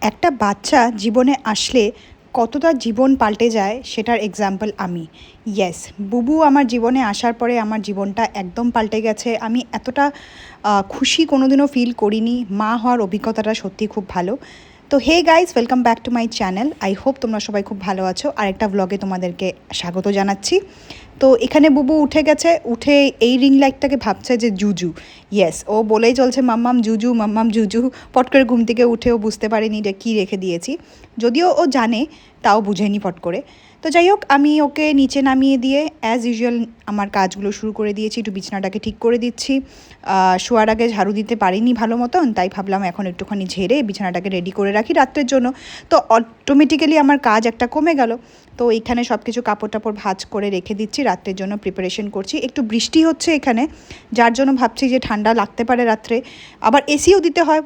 একটা বাচ্চা জীবনে আসলে কতটা জীবন পাল্টে যায় সেটার এক্সাম্পল আমি। ইয়েস, বুবু আমার জীবনে আসার পরে আমার জীবনটা একদম পাল্টে গেছে। আমি এতটা খুশি কোনোদিনও ফিল করিনি। মা হওয়ার অভিজ্ঞতাটা সত্যি খুব ভালো। তো hey guys, welcome back to my channel. I hope তোমরা সবাই খুব ভালো আছো। আরেকটা ব্লগে তোমাদেরকে স্বাগত জানাচ্ছি। তো এখানে বুবু উঠে গেছে, উঠে এই রিং লাইটটাকে ভাবছে যে জুজু। ইয়েস, ও বলেই চলছে মাম্মাম জুজু, মাম্মাম জুজু। পট করে ঘুম থেকে উঠেও বুঝতে পারেনি যে কী রেখে দিয়েছি। যদিও ও জানে, তাও বুঝেনি পট করে। তো যাই হোক, আমি ওকে নিচে নামিয়ে দিয়ে অ্যাজ ইউজুয়াল আমার কাজগুলো শুরু করে দিয়েছি। একটু বিছানাটাকে ঠিক করে দিচ্ছি। শোয়ার আগে ঝাড়ু দিতে পারিনি ভালো মতন, তাই ভাবলাম এখন একটুখানি ঝেড়ে বিছানাটাকে রেডি করে রাখি রাত্রের জন্য। তো অটোমেটিক্যালি আমার কাজ একটা কমে গেল। তো এইখানে সব কিছু কাপড় টাপড় ভাঁজ করে রেখে দিচ্ছি, রাত্রের জন্য প্রিপারেশন করছি। একটু বৃষ্টি হচ্ছে এখানে, যার জন্য ভাবছি যে ঠান্ডা লাগতে পারে রাত্রে। আবার এসিও দিতে হয়,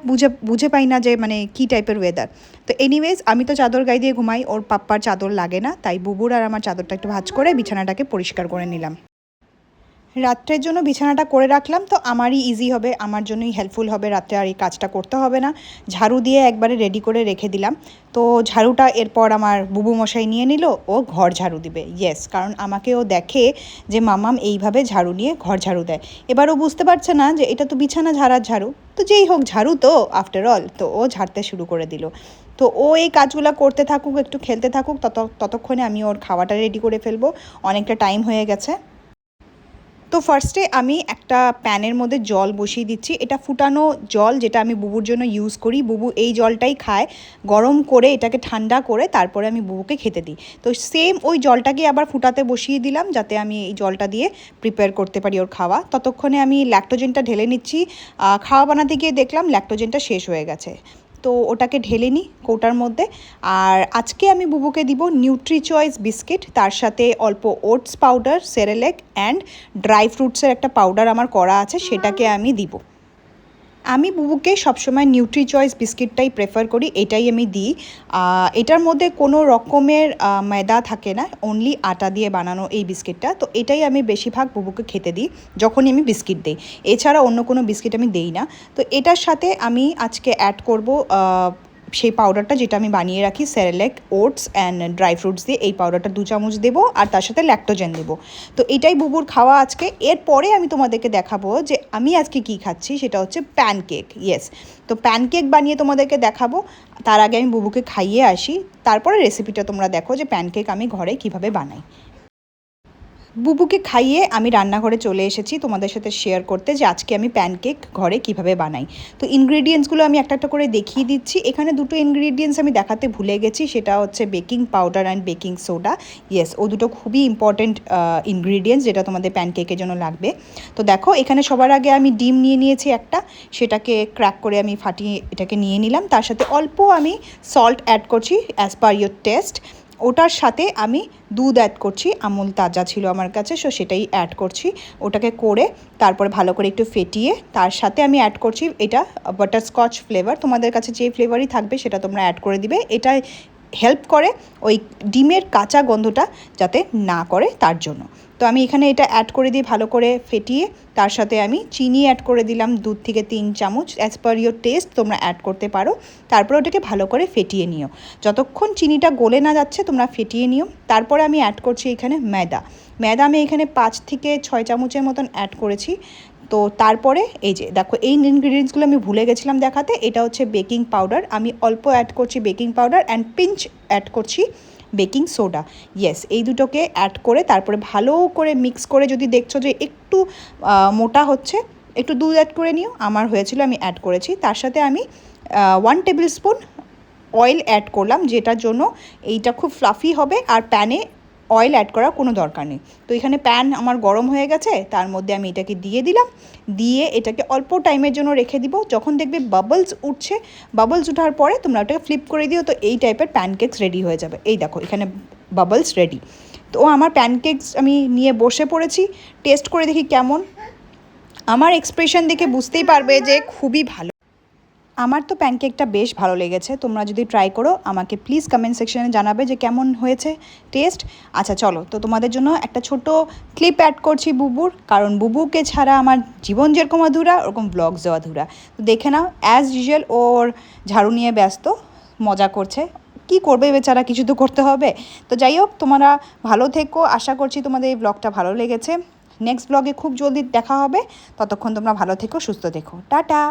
বুঝে পাই না যে মানে কী টাইপের ওয়েদার। তো এনিওয়েজ, আমি তো চাদর গায়ে দিয়ে ঘুমাই, ওর পাপ্পার চাদর লাগে না, তাই বুবুর আর আমার চাদরটা একটু ভাঁজ করে বিছানাটাকে পরিষ্কার করে নিলাম। রাত্রের জন্য বিছানাটা করে রাখলাম, তো আমারই ইজি হবে, আমার জন্যই হেল্পফুল হবে। রাত্রে আর এই কাজটা করতে হবে না। ঝাড়ু দিয়ে একবারে রেডি করে রেখে দিলাম। তো ঝাড়ুটা এরপর আমার বুবু মশাই নিয়ে নিল, ও ঘর ঝাড়ু দিবে। ইয়েস, কারণ আমাকে ও দেখে যে মামাম এইভাবে ঝাড়ু নিয়ে ঘর ঝাড়ু দেয়। এবার ও বুঝতে পারছে না যে এটা তো বিছানা ঝাড়ার ঝাড়ু। তো যেই হোক, ঝাড়ু তো আফটার অল। তো ও ঝাড়তে শুরু করে দিল। তো ও এই কাজগুলো করতে থাকুক, একটু খেলতে থাকুক, ততক্ষণে আমি ওর খাওয়াটা রেডি করে ফেলবো। অনেকটা টাইম হয়ে গেছে। তো ফার্স্টে আমি একটা প্যানের মধ্যে জল বসিয়ে দিচ্ছি। এটা ফুটানো জল, যেটা আমি বুবুর জন্য ইউজ করি। বুবু এই জলটাই খায়। গরম করে এটাকে ঠান্ডা করে তারপরে আমি বুবুকে খেতে দিই। তো সেম ওই জলটাকে আবার ফুটাতে বসিয়ে দিলাম, যাতে আমি এই জলটা দিয়ে প্রিপেয়ার করতে পারি ওর খাওয়া। ততক্ষণে আমি ল্যাক্টোজেনটা ঢেলে নিচ্ছি। খাওয়া বানাতে গিয়ে দেখলাম ল্যাক্টোজেনটা শেষ হয়ে গেছে। তো ওটাকে ঢেলে নিই কৌটার মধ্যে। আর আজকে আমি বুবুকে দিব নিউট্রি চয়েস বিস্কিট, তার সাথে অল্প ওটস পাউডার, সেরেলেক অ্যান্ড ড্রাই ফ্রুটসের একটা পাউডার আমার করা আছে, সেটাকে আমি দিব। আমি বুবুকে সবসময় নিউট্রি চয়েস বিস্কিটটাই প্রেফার করি, এটাই আমি দিই। এটার মধ্যে কোনো রকমের ময়দা থাকে না, অনলি আটা দিয়ে বানানো এই বিস্কিটটা। তো এটাই আমি বেশিরভাগ বুবুকে খেতে দিই যখনই আমি বিস্কিট দিই। এছাড়া অন্য কোনো বিস্কিট আমি দিই না। তো এটার সাথে আমি আজকে অ্যাড করব সেই পাউডারটা, যেটা আমি বানিয়ে রাখি সেরেলেক, ওটস অ্যান্ড ড্রাই ফ্রুটস দিয়ে। এই পাউডারটা 2 চামচ দেবো, আর তার সাথে ল্যাক্টোজেন দেবো। তো এটাই বুবুর খাওয়া আজকে। এরপরে আমি তোমাদেরকে দেখাবো যে আমি আজকে কী খাচ্ছি, সেটা হচ্ছে প্যানকেক। ইয়েস, তো প্যানকেক বানিয়ে তোমাদেরকে দেখাবো। তার আগে আমি বুবুকে খাইয়ে আসি, তারপরে রেসিপিটা তোমরা দেখো যে প্যানকেক আমি ঘরে কিভাবে বানাই। বুবুকে খাইয়ে আমি রান্নাঘরে চলে এসেছি তোমাদের সাথে শেয়ার করতে যে আজকে আমি প্যানকেক ঘরে কিভাবে বানাই। তো ইনগ্রিডিয়েন্টসগুলো আমি একটা একটা করে দেখিয়ে দিচ্ছি। এখানে দুটো ইনগ্রিডিয়েন্টস আমি দেখাতে ভুলে গেছি, সেটা হচ্ছে baking powder and baking soda. Yes, ও দুটো খুবই ইম্পর্ট্যান্ট ইনগ্রিডিয়েন্টস, যেটা তোমাদের প্যানকেকের জন্য লাগবে। তো দেখো, এখানে সবার আগে আমি ডিম নিয়ে নিয়েছি একটা, সেটাকে ক্র্যাক করে আমি ফাটিয়ে এটাকে নিয়ে নিলাম। তার সাথে অল্প আমি সল্ট অ্যাড করছি অ্যাজ পার ইয়োর টেস্ট। ওটার সাথে আমি দুধ অ্যাড করছি, আমুল তাজা ছিল আমার কাছে, সো সেটাই অ্যাড করছি। ওটাকে করে তারপরে ভালো করে একটু ফেটিয়ে তার সাথে আমি অ্যাড করছি এটা বাটারস্কচ ফ্লেভার। তোমাদের কাছে যে ফ্লেভারই থাকবে সেটা তোমরা অ্যাড করে দিবে। এটা হেল্প করে ওই ডিমের কাঁচা গন্ধটা যাতে না করে, তার জন্য। তো আমি এখানে এটা অ্যাড করে দিই ভালো করে ফেটিয়ে। তার সাথে আমি চিনি অ্যাড করে দিলাম 2 থেকে 3 চামচ, অ্যাজ পার ইয়োর টেস্ট তোমরা অ্যাড করতে পারো। তারপরে ওটাকে ভালো করে ফেটিয়ে নিও। যতক্ষণ চিনিটা গলে না যাচ্ছে তোমরা ফেটিয়ে নিও। তারপরে আমি অ্যাড করছি এখানে ময়দা আমি এখানে 5 থেকে 6 চামচের মতন অ্যাড করেছি। তো তারপরে এই যে দেখো, এই ইনগ্রিডিয়েন্টসগুলো আমি ভুলে গেছিলাম দেখাতে। এটা হচ্ছে বেকিং পাউডার, আমি অল্প অ্যাড করছি baking powder and pinch add করছি বেকিং সোডা। ইয়েস, এই দুটোকে অ্যাড করে তারপরে ভালো করে মিক্স করে, যদি দেখছো যে একটু মোটা হচ্ছে, একটু দুধ অ্যাড করে নিও। আমার হয়েছিল, আমি অ্যাড করেছি। তার সাথে আমি 1 টেবিল স্পুন অয়েল অ্যাড করলাম, যেটার জন্য এইটা খুব ফ্লাফি হবে, আর প্যানে অয়েল অ্যাড করার কোনো দরকার নেই। তো এখানে প্যান আমার গরম হয়ে গেছে, তার মধ্যে আমি এটাকে দিয়ে দিলাম। দিয়ে এটাকে অল্প টাইমের জন্য রেখে দিব। যখন দেখবে বাবলস উঠছে, বাবলস ওঠার পরে তোমরা ওটাকে ফ্লিপ করে দিও, তো এই টাইপের প্যানকেকস রেডি হয়ে যাবে। এই দেখো, এখানে বাবলস রেডি। তো আমার প্যানকেকস আমি নিয়ে বসে পড়েছি। টেস্ট করে দেখি কেমন। আমার এক্সপ্রেশন দেখে বুঝতেই পারবে যে খুবই ভালো। আমার তো প্যানকেকটা বেশ ভালো লেগেছে। তোমরা যদি ট্রাই করো আমাকে প্লিজ কমেন্ট সেকশনে জানাবে যে কেমন হয়েছে টেস্ট। আচ্ছা চলো, তো তোমাদের জন্য একটা ছোট ক্লিপ অ্যাড করছি বুবুর, কারণ বুবুকে ছাড়া আমার জীবন যেরকম অধুরা, ওরকম ব্লগসও অধুরা। তো দেখে নাও, অ্যাজ ইউজুয়াল ওর ঝাড়ু নিয়ে ব্যস্ত। মজা করছে। কি করবে বেচারা, কিছু তো করতে হবে। তো যাই হোক, তোমরা ভালো থেকো, আশা করছি তোমাদের এই ব্লগটা ভালো লেগেছে। নেক্সট ব্লগে খুব জলদি দেখা হবে, ততক্ষণ তোমরা ভালো থেকো, সুস্থ থেকো, টাটা।